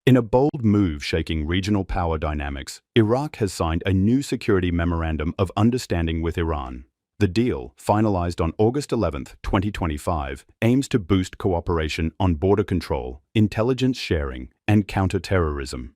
In a bold move shaking regional power dynamics, Iraq has signed a new security memorandum of understanding with Iran. The deal, finalized on August 11, 2025, aims to boost cooperation on border control, intelligence sharing, and counter-terrorism.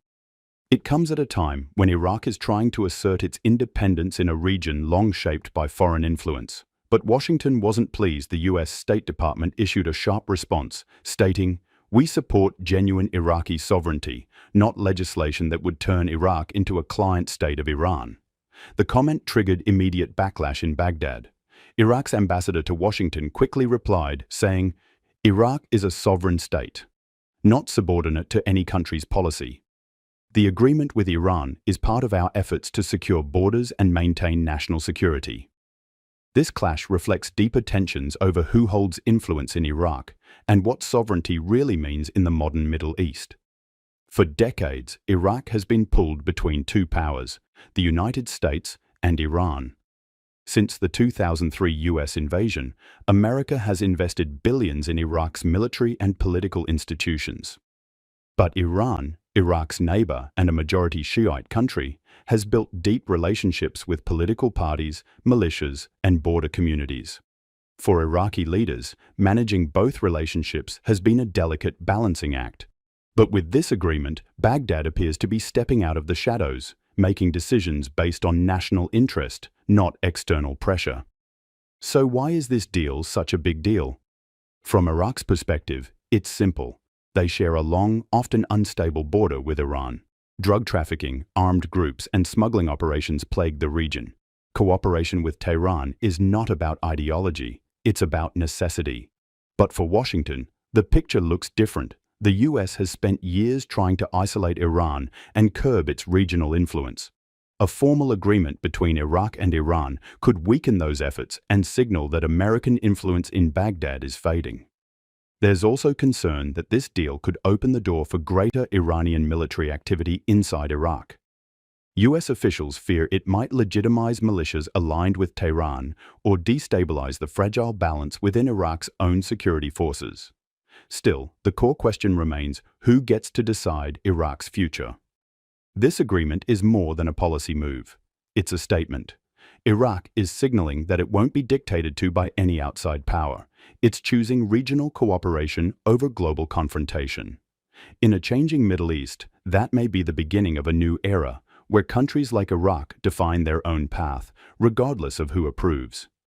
It comes at a time when Iraq is trying to assert its independence in a region long shaped by foreign influence. But Washington wasn't pleased. The U.S. State Department issued a sharp response, stating, "We support genuine Iraqi sovereignty, not legislation that would turn Iraq into a client state of Iran." The comment triggered immediate backlash in Baghdad. Iraq's ambassador to Washington quickly replied, saying, "Iraq is a sovereign state, not subordinate to any country's policy. The agreement with Iran is part of our efforts to secure borders and maintain national security." This clash reflects deeper tensions over who holds influence in Iraq and what sovereignty really means in the modern Middle East. For decades, Iraq has been pulled between two powers, the United States and Iran. Since the 2003 U.S. invasion, America has invested billions in Iraq's military and political institutions. But Iran, Iraq's neighbor and a majority Shiite country, has built deep relationships with political parties, militias, and border communities. For Iraqi leaders, managing both relationships has been a delicate balancing act. But with this agreement, Baghdad appears to be stepping out of the shadows, making decisions based on national interest, not external pressure. So why is this deal such a big deal? From Iraq's perspective, it's simple. They share a long, often unstable border with Iran. Drug trafficking, armed groups, and smuggling operations plague the region. Cooperation with Tehran is not about ideology, it's about necessity. But for Washington, the picture looks different. The U.S. has spent years trying to isolate Iran and curb its regional influence. A formal agreement between Iraq and Iran could weaken those efforts and signal that American influence in Baghdad is fading. There's also concern that this deal could open the door for greater Iranian military activity inside Iraq. U.S. officials fear it might legitimize militias aligned with Tehran or destabilize the fragile balance within Iraq's own security forces. Still, the core question remains, who gets to decide Iraq's future? This agreement is more than a policy move. It's a statement. Iraq is signaling that it won't be dictated to by any outside power. It's choosing regional cooperation over global confrontation. In a changing Middle East, that may be the beginning of a new era, where countries like Iraq define their own path, regardless of who approves.